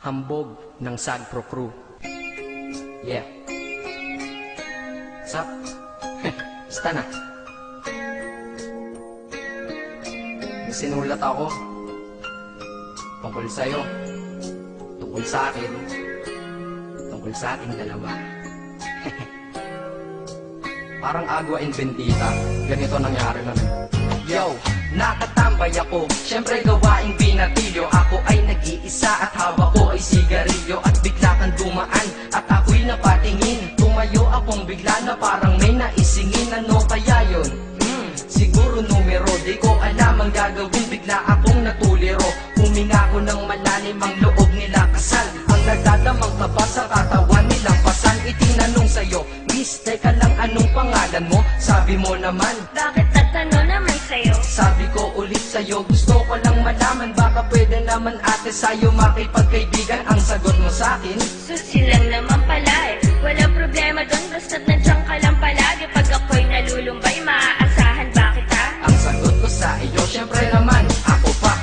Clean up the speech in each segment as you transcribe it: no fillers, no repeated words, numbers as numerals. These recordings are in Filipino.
Hambog ng Sagpro Crew. Yeah. Sup? Basta na. May sinulat ako tungkol sa'yo, tungkol sa akin, tungkol sa ating dalawa. Parang agwa and bendita, ganito nangyari na. Yo, nakatambay ako, syempre gawaing binatilyo. Ako ay nag-iisa at hawak ko ay sigarilyo. At bigla kang dumaan at ako'y napatingin. Tumayo akong bigla na parang may naisingin. Ano kaya yun? Siguro numero, di ko alam ang gagawin. Bigla akong natuliro, huminga ko ng malalim, ang loob nila kasal. Ang nagdadamang taba sa katawan nilang pasan. Itinanong sa'yo, miss, teka lang, anong pangalan mo? Sabi mo naman, bakit tatanong naman sa'yo? sabi ko ulit sa'yo, gusto ko lang malaman. Baka pwede naman ate sa'yo makipagkaibigan. Ang sagot mo sa'kin, Susi lang naman pala eh. Walang problema dun, basta't nandiyan ka lang palagi. Pag ako'y nalulumbay, maaasahan ba kita? ang sagot ko sa iyo, syempre naman, ako pa.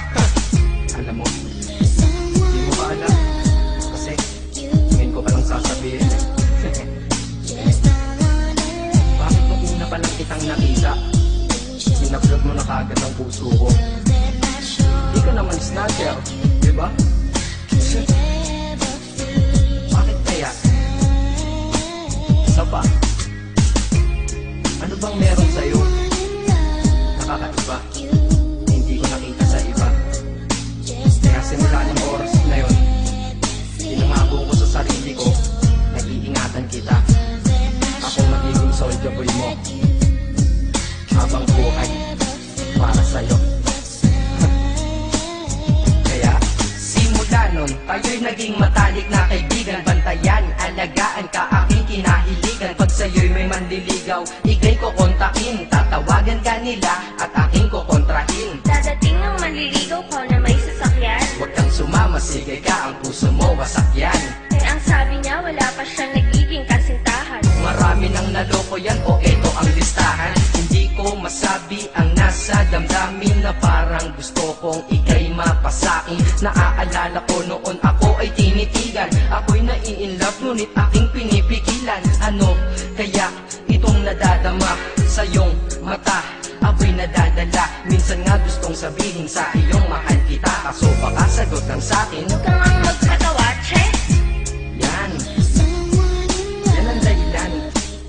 Alam mo, hindi mo ba alam? Kasi, ngayon ko palang sasabihin. Bakit nung una palang kitang nakita, inablog mo na kagad ang puso ko? Di ka naman snatcher, di ba? Bakit kaya? Isa pa, ano bang meron sa'yo? Nakakaiba, hindi ko nakita sa iba. Kaya simula ng oras na yun, pinangago ko sa sarili ko, nag-iingatan kita. Ako magiging soldier boy mo, habang buhay para sa'yo. Kaya simula nun, tayo'y naging matalik na kaibigan. Bantayan, alagaan ka, aking kinahiligan. Pag sa'yo'y may manliligaw, ika'y ko kontakin. Tatawagan ka nila at aking ko kontrahin. Dadating ang manliligaw ko na may sasakyan. Huwag kang sumama, sige ka, ang puso mo wasak yan. Eh ang sabi niya, wala pa siyang nagiging kasintahan. Marami nang naloko yan, o eto ang listahan. Hindi ko masabi ang nasa damdamin, na parang gusto kong ika'y mapasakin. Naaalala ko noon ako ay tinitigan, ako'y nai-inlove ngunit aking pinipigilan. Ano kaya itong nadadama sa iyong mata? Ako'y nadadala, minsan nga gustong sabihin sa iyong mahal kita. Kaso baka sagot lang sa'kin, Huwag kang ang magpatawa, che. yan ang dahilan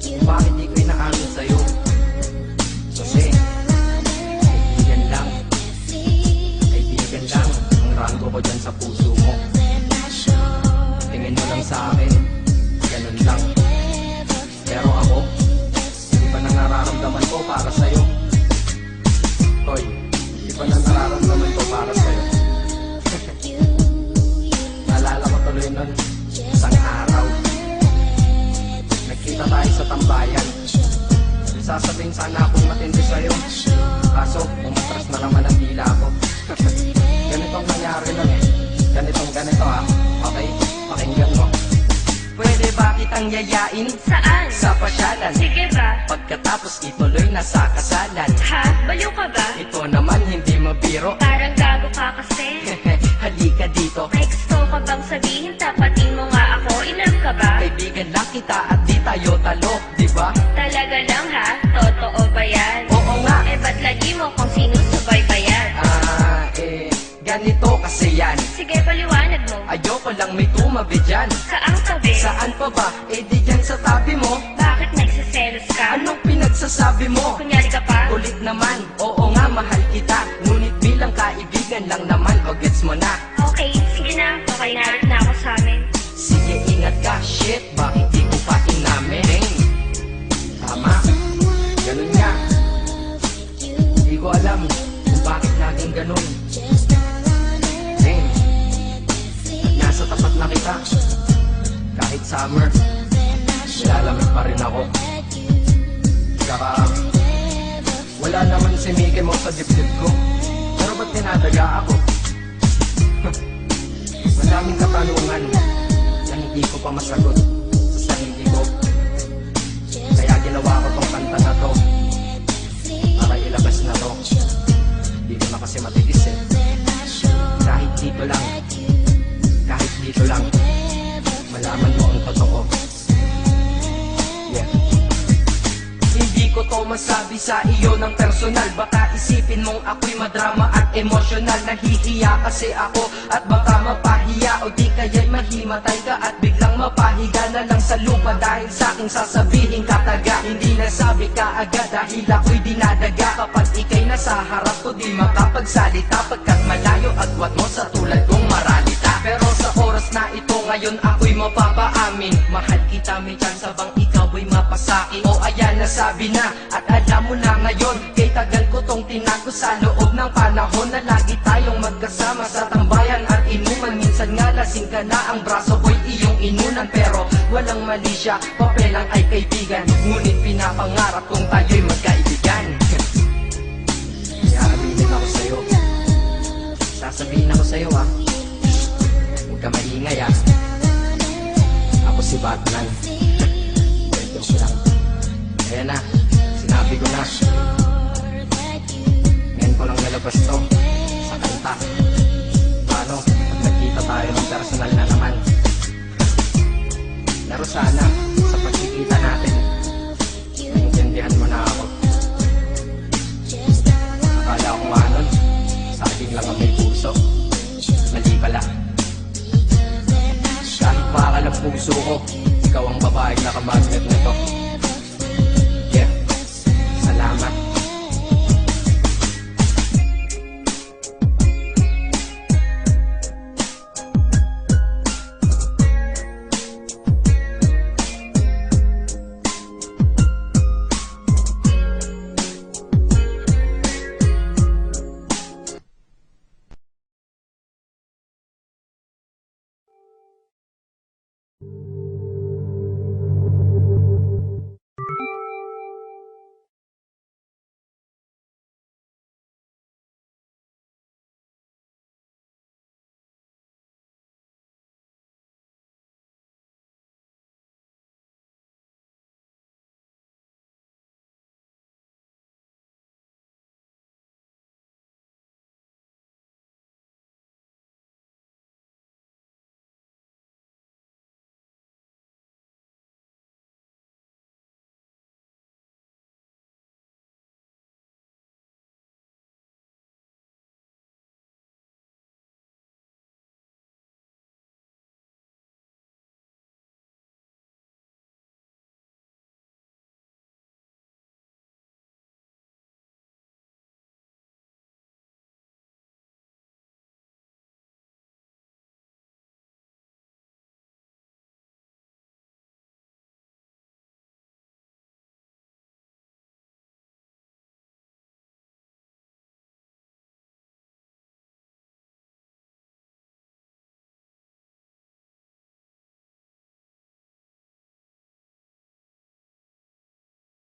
kung bakit di ko inaamin sa'yo. Kasi kaibigan lang ang rango ko dyan sa puso mo. Tingin mo lang sa akin, ganun lang. Pero ako, iba na nararamdaman ko para sa'yo. Hoy, iba na nararamdaman ko para sa'yo. Naalala ko tuloy nun, isang araw nagkita tayo sa tambayan. Sasabihin sana akong matindi sa'yo, kaso umatras na naman ang dila ko. Ganitong nangyari nun eh. Ganito ha. Okay, pakinggan mo. Pwede ba kitang yayain Saan? sa pasyalan? Sige ba? Pagkatapos ituloy na sa kasalan. Ha? Baliw ka ba? Ito naman hindi mabiro. Parang gago ka kasi. Halika dito, May gusto ka bang sabihin? Tapatin mo nga ako. Inlove ka ba? kaibigan lang kita at di tayo talo, di ba? Talaga lang ha? Totoo ba yan? Oo nga. Eh ba't lagi mo kung sinusubaybayan? Ganito kasi yan. Sige, paliwanag mo. Ayoko lang may tumabi dyan. Saang tabi? Saan pa ba? Eh di dyan sa tabi mo. Bakit nagsiselos ka? Anong pinagsasabi mo? Kunyari ka pa? Ulit naman, oo nga mahal kita. Ngunit bilang kaibigan lang naman, o gets mo na. Okay, sige na. Okay, narit na ako sa amin. Sige ingat ka, shit, bakit di ko pa inamin? Tama, ganun nga. Di ko alam kung bakit naging ganun. Nasa tapat na kita, kahit summer, nilalamig pa rin ako. Saka, wala naman si Mickey mo sa dibdib ko, pero ba't tinadaga ako? Madaming katanungan na hindi ko pa masagot sa sarili ko. Kaya ginawa ko tong kanta na to, para ilabas na to. Di ko na kasi matiis eh. Kahit dito lang, kahit dito masabi sa iyo ng personal. Baka isipin mong ako'y madrama at emosyonal. Nahihiya kasi ako at baka mapahiya, o di kaya'y mahimatay ka at biglang mapahiga na lang sa lupa dahil sa aking sasabihin kataga. Hindi nasabi ka agad dahil ako'y dinadaga. Kapag ika'y nasa harap ko di makapagsalita, pagkat malayo agwat mo sa tulad kong maralita. Pero sa oras na ito ngayon ako'y mapapaamin, mahal kita, may chance bang ikaw ay mapasaki? O ayan, nasabi na at alam mo na ngayon, kay tagal ko tong tinago sa loob ng panahon na lagi tayong magkasama sa tambayan at inuman. Minsan nga lasing ka na, ang braso ko'y iyong inunan, pero walang mali siya, papelang ay kaibigan, ngunit pinapangarap kong tayo'y magkaibigan. Sasabihin ako sa'yo, sasabihin ako sa'yo ha, huwag ka maingay ha. Ako si Batman, kwento ko lang. Ayan na, sinabi ko na. Ngayon ko lang nalabas to sa kanta. Paano, pag nagkita tayo ng personal na naman. Pero sana, sa pagkikita natin, naiintindihan mo na ako. Akala ko nga nun, sa akin lang ang may puso. Mali pala. Kahit bakal ang puso ko, ikaw ang babaeng nakamagnet nito.